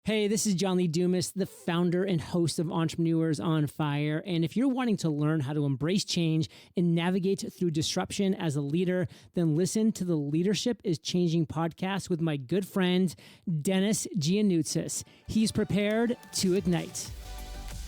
Hey, this is John Lee Dumas, the founder and host of Entrepreneurs on Fire. And if you're wanting to learn how to embrace change and navigate through disruption as a leader, then listen to the Leadership is Changing podcast with my good friend, Dennis Giannoutsas. He's prepared to ignite.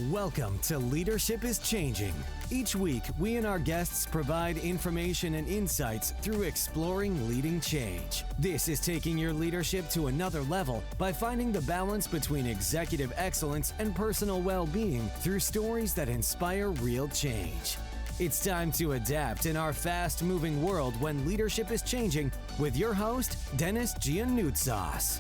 Welcome to Leadership is Changing. Each week, we and our guests provide information and insights through exploring leading change. This is taking your leadership to another level by finding the balance between executive excellence and personal well-being through stories that inspire real change. It's time to adapt in our fast-moving world when leadership is changing with your host, Dennis Giannoutsas.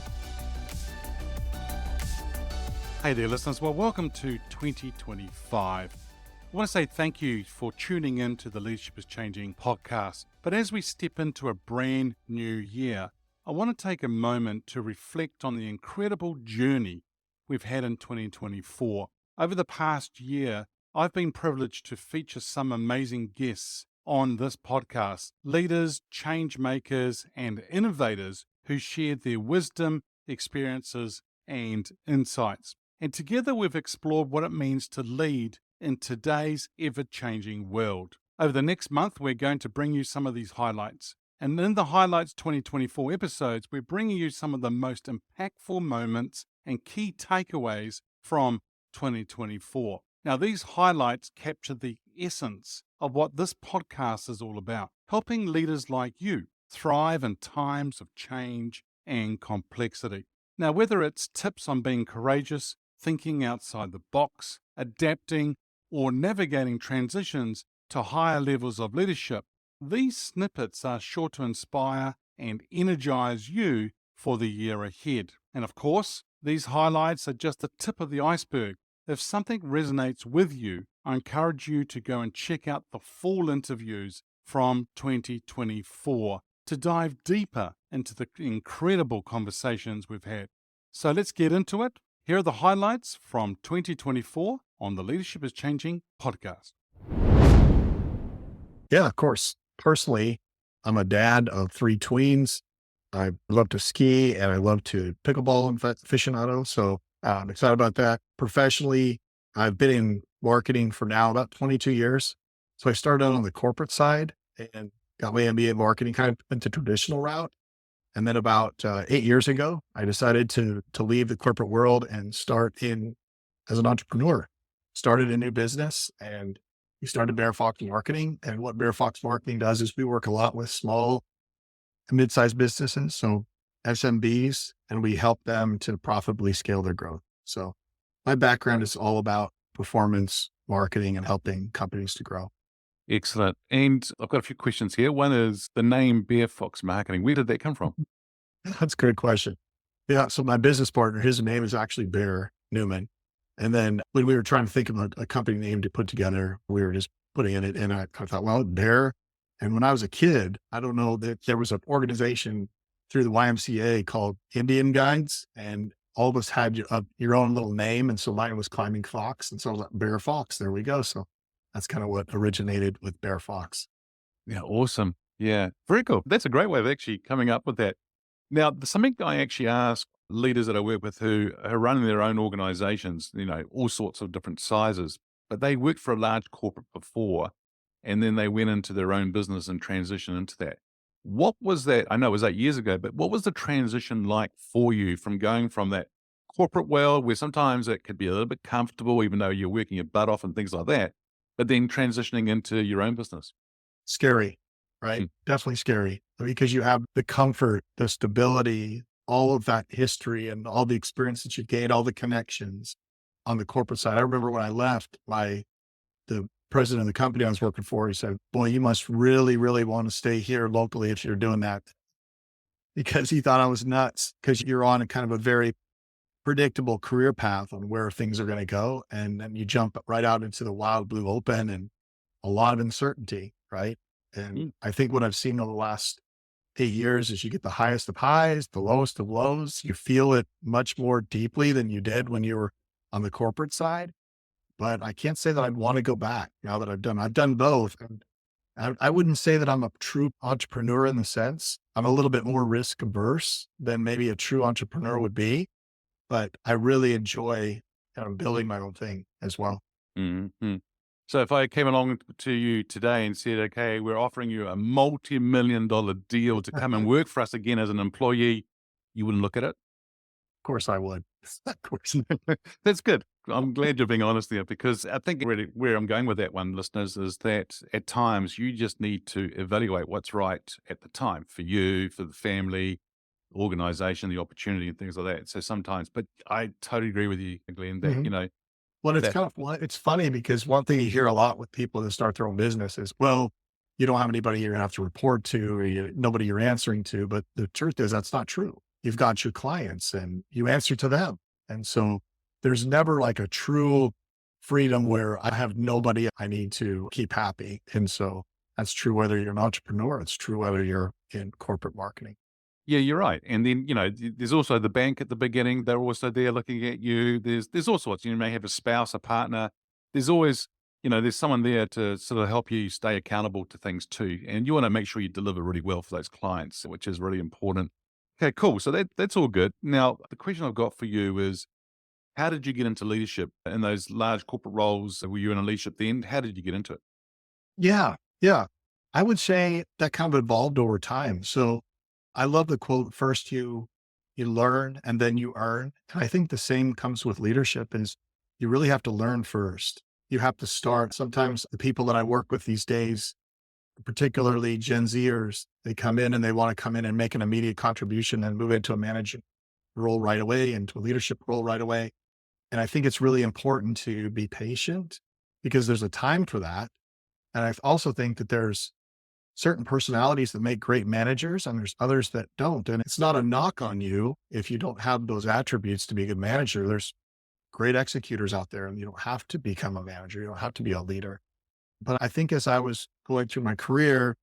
Hey there, listeners. Well, welcome to 2025. I want to say thank you for tuning in to the Leadership is Changing podcast. But as we step into a brand new year, I want to take a moment to reflect on the incredible journey we've had in 2024. Over the past year, I've been privileged to feature some amazing guests on this podcast, leaders, change makers, and innovators who shared their wisdom, experiences, and insights. And together we've explored what it means to lead in today's ever-changing world. Over the next month, we're going to bring you some of these highlights. And in the Highlights 2024 episodes, we're bringing you some of the most impactful moments and key takeaways from 2024. Now, these highlights capture the essence of what this podcast is all about, helping leaders like you thrive in times of change and complexity. Now, whether it's tips on being courageous, thinking outside the box, adapting, or navigating transitions to higher levels of leadership, these snippets are sure to inspire and energize you for the year ahead. And of course, these highlights are just the tip of the iceberg. If something resonates with you, I encourage you to go and check out the full interviews from 2024 to dive deeper into the incredible conversations we've had. So let's get into it. Here are the highlights from 2024 on the Leadership is Changing podcast. Yeah, of course. Personally, I'm a dad of 3 tweens. I love to ski and I love to pickleball and aficionado. So I'm excited about that. Professionally, I've been in marketing for now about 22 years. So I started out on the corporate side and got my MBA in marketing, kind of went the traditional route. And then about 8 years ago, I decided to leave the corporate world and start in as an entrepreneur. Started a new business and we started BearFox Marketing. And what BearFox Marketing does is we work a lot with small and mid-sized businesses, so SMBs, and we help them to profitably scale their growth. So my background is all about performance marketing and helping companies to grow. Excellent. And I've got a few questions here. One is the name BearFox Marketing. Where did that come from? That's a good question. Yeah. So my business partner, his name is actually Bear Newman. And then when we were trying to think of a company name to put together, we were just putting in it. And I thought, well, Bear. And when I was a kid, I don't know that there was an organization through the YMCA called Indian Guides. And all of us had your own little name. And so mine was Climbing Fox. And so I was like, BearFox, there we go. So that's kind of what originated with BearFox. Yeah, awesome. Yeah, very cool. That's a great way of actually coming up with that. Now, something I actually ask leaders that I work with who are running their own organizations, all sorts of different sizes, but they worked for a large corporate before, and then they went into their own business and transitioned into that. What was that? I know it was 8 years ago, but what was the transition like for you from going from that corporate world where sometimes it could be a little bit comfortable, even though you're working your butt off and things like that, but then transitioning into your own business? Scary, right? Definitely scary because you have the comfort, the stability, all of that history and all the experience that you gained, all the connections on the corporate side. I remember when I left, the president of the company I was working for, he said, boy, you must really, really want to stay here locally if you're doing that. Because he thought I was nuts because you're on a kind of a very predictable career path on where things are going to go. And then you jump right out into the wild blue open and a lot of uncertainty, right? And I think what I've seen over the last 8 years is you get the highest of highs, the lowest of lows. You feel it much more deeply than you did when you were on the corporate side. But I can't say that I'd want to go back now that I've done both. And I wouldn't say that I'm a true entrepreneur in the sense. I'm a little bit more risk averse than maybe a true entrepreneur would be. but I really enjoy building my own thing as well. Mm-hmm. So if I came along to you today and said, okay, we're offering you a multi-million-dollar deal to come and work for us again as an employee, you wouldn't look at it? Of course I would. Of course. That's good. I'm glad you're being honest there, because I think really where I'm going with that one, listeners, is that at times you just need to evaluate what's right at the time for you, for the family, organization, the opportunity and things like that. So sometimes, but I totally agree with you, Glenn, that, Mhm. Well, it's that, kind of, it's funny because one thing you hear a lot with people that start their own business is, well, you don't have anybody you're gonna have to report to, or nobody you're answering to. But the truth is that's not true. You've got your clients and you answer to them. And so there's never like a true freedom where I have nobody I need to keep happy. And so that's true whether you're an entrepreneur. It's true whether you're in corporate marketing. yeah, you're right. And then, there's also the bank at the beginning. They're also there looking at you. There's all sorts. You may have a spouse, a partner. There's always, there's someone there to sort of help you stay accountable to things too. And you want to make sure you deliver really well for those clients, which is really important. Okay, cool. So that's all good. Now, the question I've got for you is, how did you get into leadership in those large corporate roles? Were you in a leadership then? How did you get into it? Yeah. Yeah. I would say that kind of evolved over time. So I love the quote, first you learn and then you earn. And I think the same comes with leadership is you really have to learn first. You have to start. Sometimes the people that I work with these days, particularly Gen Zers, they come in and they want to come in and make an immediate contribution and move into a management role right away, into a leadership role right away. And I think it's really important to be patient because there's a time for that. And I also think that there's certain personalities that make great managers and there's others that don't. And it's not a knock on you if you don't have those attributes to be a good manager. There's great executors out there and you don't have to become a manager. You don't have to be a leader. But I think as I was going through my career,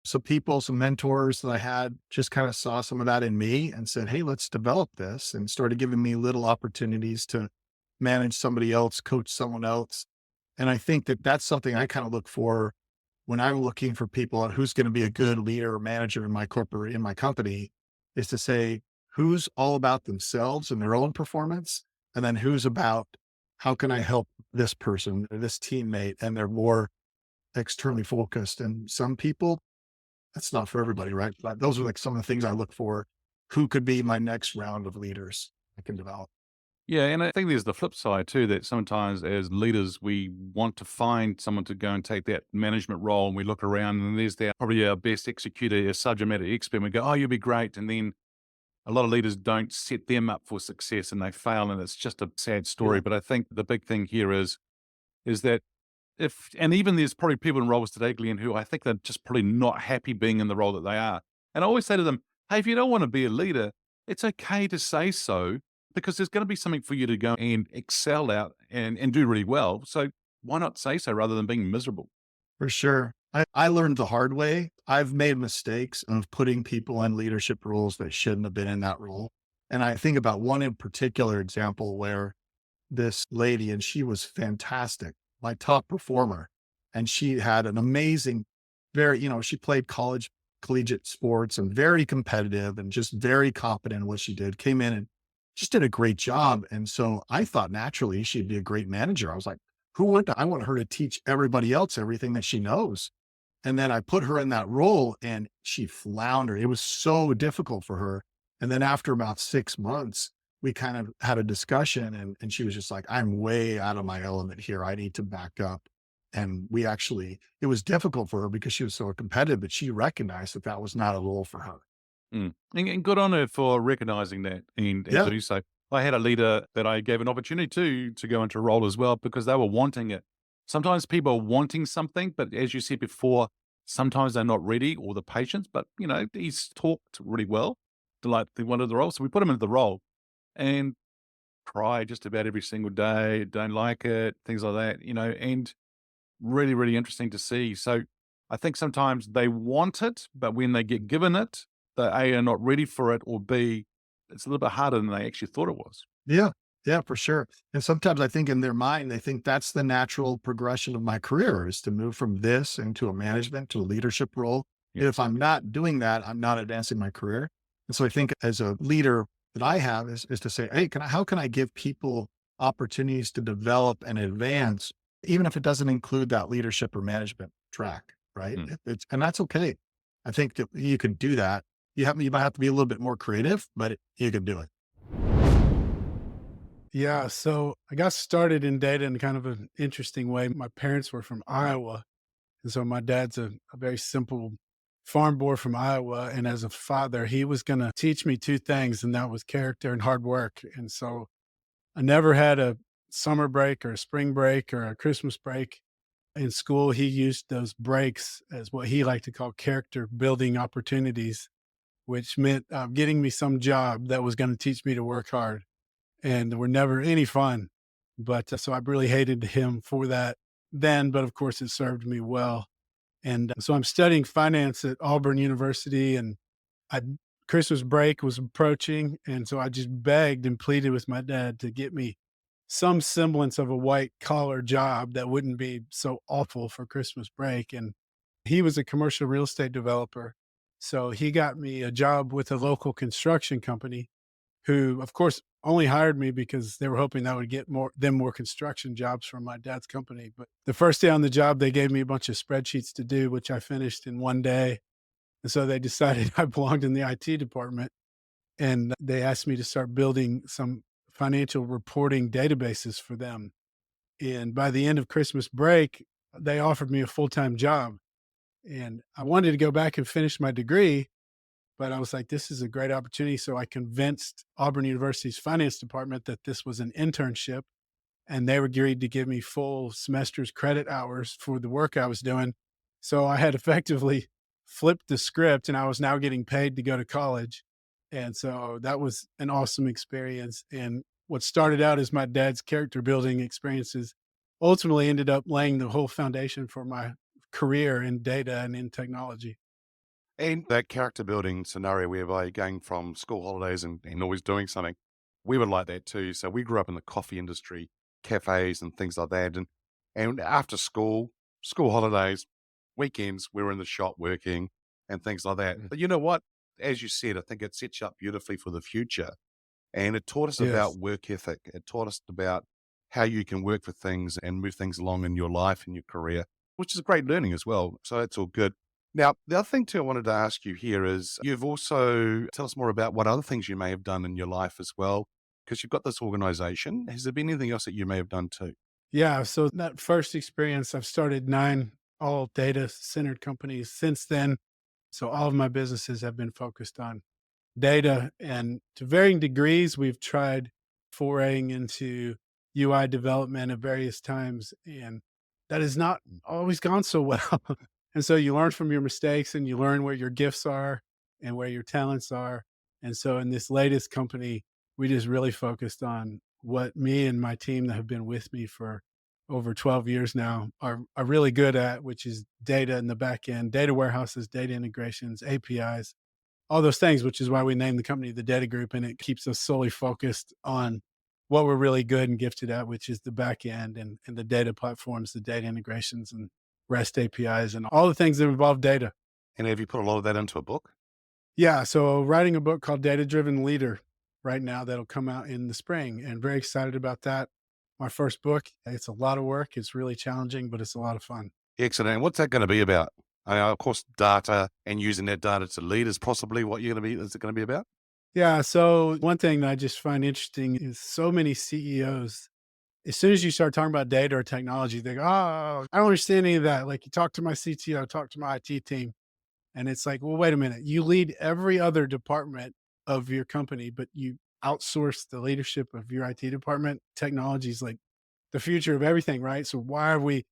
some people, some mentors that I had just kind of saw some of that in me and said, hey, let's develop this, and started giving me little opportunities to manage somebody else, coach someone else. And I think that that's something I kind of look for when I'm looking for people on who's going to be a good leader or manager in my company, is to say who's all about themselves and their own performance. And then who's about how can I help this person or this teammate? And they're more externally focused. And some people, that's not for everybody, right? But those are like some of the things I look for. Who could be my next round of leaders I can develop? Yeah, and I think there's the flip side too, that sometimes as leaders, we want to find someone to go and take that management role, and we look around and there's probably our best executor, a subject matter expert, and we go, oh, you'll be great. And then a lot of leaders don't set them up for success and they fail, and it's just a sad story. Yeah. But I think the big thing here is that and even there's probably people in roles today, Glenn, who I think they're just probably not happy being in the role that they are. And I always say to them, hey, if you don't want to be a leader, it's okay to say so, because there's going to be something for you to go and excel out and do really well. So why not say so rather than being miserable? For sure. I learned the hard way. I've made mistakes of putting people in leadership roles that shouldn't have been in that role. And I think about one in particular example where this lady, and she was fantastic, my top performer. And she had an amazing, she played collegiate sports and very competitive and just very competent in what she did, came in and just did a great job. And so I thought naturally she'd be a great manager. I was like, I want her to teach everybody else everything that she knows. And then I put her in that role and she floundered. It was so difficult for her. And then after about 6 months, we kind of had a discussion and she was just like, I'm way out of my element here. I need to back up. And it was difficult for her because she was so competitive, but she recognized that that was not a role for her. And good on her for recognizing that and Yeah. do so. I had a leader that I gave an opportunity to go into a role as well because they were wanting it. Sometimes people are wanting something, but as you said before, sometimes they're not ready or the patience. But, he's talked really well to like they wanted the role. So we put him into the role and cry just about every single day, don't like it, things like that, and really, really interesting to see. So I think sometimes they want it, but when they get given it, they A, are not ready for it, or B, it's a little bit harder than they actually thought it was. Yeah. Yeah, for sure. And sometimes I think in their mind, they think that's the natural progression of my career is to move from this into a management to a leadership role. Yeah. And if I'm not doing that, I'm not advancing my career. And so I think as a leader, that I have is to say, hey, how can I give people opportunities to develop and advance, even if it doesn't include that leadership or management track, right? Mm. And that's okay. I think that you can do that. You might have to be a little bit more creative, but you can do it. Yeah, so I got started in data in kind of an interesting way. My parents were from Iowa, and so my dad's a very simple farm boy from Iowa. And as a father, he was going to teach me two things, and that was character and hard work. And so I never had a summer break or a spring break or a Christmas break. In school, he used those breaks as what he liked to call character building opportunities, which meant getting me some job that was going to teach me to work hard and were never any fun. But so I really hated him for that then, but of course it served me well. And so I'm studying finance at Auburn University, and I Christmas break was approaching, and so I just begged and pleaded with my dad to get me some semblance of a white collar job that wouldn't be so awful for Christmas break. And he was a commercial real estate developer. So he got me a job with a local construction company who, of course, only hired me because they were hoping that would get more construction jobs from my dad's company. But the first day on the job, they gave me a bunch of spreadsheets to do, which I finished in one day. And so they decided I belonged in the IT department, and they asked me to start building some financial reporting databases for them. And by the end of Christmas break, they offered me a full-time job. And I wanted to go back and finish my degree, but I was like, this is a great opportunity. So I convinced Auburn University's finance department that this was an internship, and they agreed to give me full semester's credit hours for the work I was doing. So I had effectively flipped the script, and I was now getting paid to go to college. And so that was an awesome experience. And what started out as my dad's character building experiences ultimately ended up laying the whole foundation for my career in data and in technology. And that character building scenario whereby you're going from school holidays and always doing something, we were like that too. So we grew up in the coffee industry, cafes and things like that. And after school holidays, weekends, we were in the shop working and things like that. But you know what? As you said, I think it sets you up beautifully for the future. And it taught us Yes. about work ethic. It taught us about how you can work for things and move things along in your life and your career, which is great learning as well. So that's all good. Now, the other thing too I wanted to ask you here is you've also tell us more about what other things you may have done in your life as well, because you've got this organization. Has there been anything else that you may have done too? Yeah. So that first experience, I've started 9 all data centered companies since then. So all of my businesses have been focused on data, and to varying degrees, we've tried foraying into UI development at various times, and that has not always gone so well. And so you learn from your mistakes, and you learn where your gifts are and where your talents are. And so in this latest company, we just really focused on what me and my team that have been with me for over 12 years now are really good at, which is data in the back end, data warehouses, data integrations, APIs, all those things, which is why we named the company the Data Group. And it keeps us solely focused on what we're really good and gifted at, which is the back end and the data platforms, the data integrations and REST APIs and all the things that involve data. And have you put a lot of that into a book? Yeah. So writing a book called Data Driven Leader right now that'll come out in the spring, and very excited about that. My first book. It's a lot of work. It's really challenging, but it's a lot of fun. Excellent. And what's that going to be about? Of course, data and using that data to lead is possibly what you're going to be. Is it going to be about? Yeah. So one thing that I just find interesting is so many CEOs, as soon as you start talking about data or technology, they go, oh, I don't understand any of that. Like, you talk to my CTO, talk to my IT team. And it's like, well, wait a minute. You lead every other department of your company, but you outsource the leadership of your IT department. Technology is like the future of everything, right? So why are we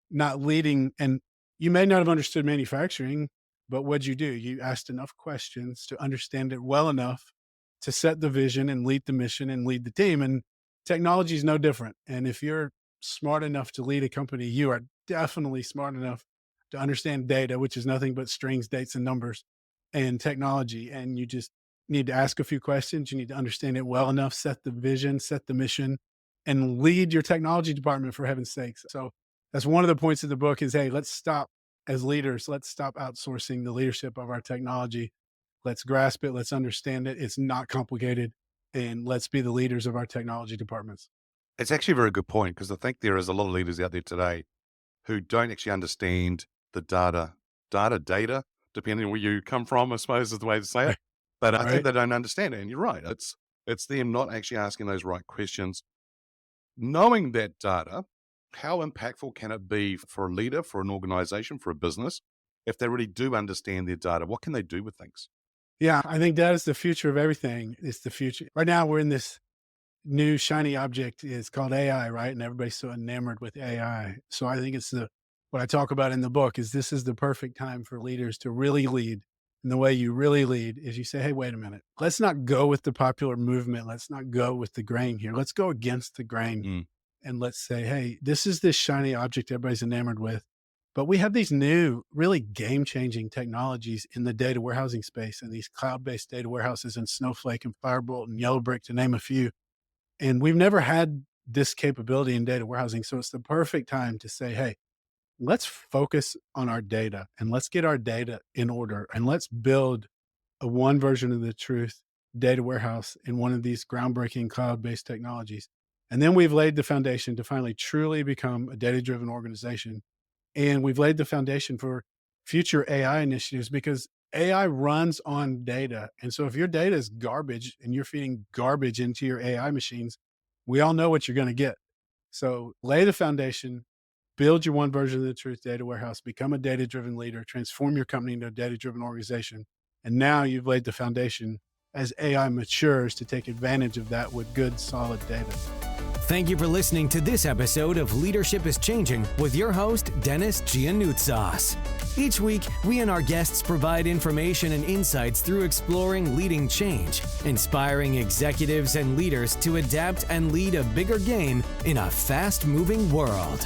not leading? And you may not have understood manufacturing, but what'd you do? You asked enough questions to understand it well enough to set the vision and lead the mission and lead the team. And technology is no different. And if you're smart enough to lead a company, you are definitely smart enough to understand data, which is nothing but strings, dates, and numbers, and technology. And you just need to ask a few questions. You need to understand it well enough, set the vision, set the mission, and lead your technology department, for heaven's sakes. So that's one of the points of the book is, hey, let's stop as leaders. Let's stop outsourcing the leadership of our technology. Let's grasp it. Let's understand it. It's not complicated. and let's be the leaders of our technology departments. It's actually a very good point, because I think there is a lot of leaders out there today who don't actually understand the data, depending on where you come from, I suppose is the way to say it. But I think they don't understand it. And you're right. It's them not actually asking those right questions. Knowing that data, how impactful can it be for a leader, for an organization, for a business, if they really do understand their data? What can they do with things? Yeah, I think that is the future of everything. It's the future. Right now, we're in this new shiny object. It's called AI, right? And everybody's so enamored with AI. So I think it's what I talk about in the book is this is the perfect time for leaders to really lead. And the way you really lead is you say, hey, wait a minute. Let's not go with the popular movement. Let's not go with the grain here. Let's go against the grain. And let's say, hey, this is this shiny object everybody's enamored with. But we have these new, really game-changing technologies in the data warehousing space and these cloud-based data warehouses and Snowflake and Firebolt and Yellowbrick, to name a few. And we've never had this capability in data warehousing. So it's the perfect time to say, hey, let's focus on our data and let's get our data in order and let's build a one version of the truth data warehouse in one of these groundbreaking cloud-based technologies. And then we've laid the foundation to finally truly become a data-driven organization. And we've laid the foundation for future AI initiatives because AI runs on data. And so if your data is garbage and you're feeding garbage into your AI machines, we all know what you're going to get. So lay the foundation, build your one version of the truth data warehouse, become a data-driven leader, transform your company into a data-driven organization. And now you've laid the foundation as AI matures to take advantage of that with good, solid data. Thank you for listening to this episode of Leadership is Changing with your host, Dennis Giannoutsas. Each week, we and our guests provide information and insights through exploring leading change, inspiring executives and leaders to adapt and lead a bigger game in a fast-moving world.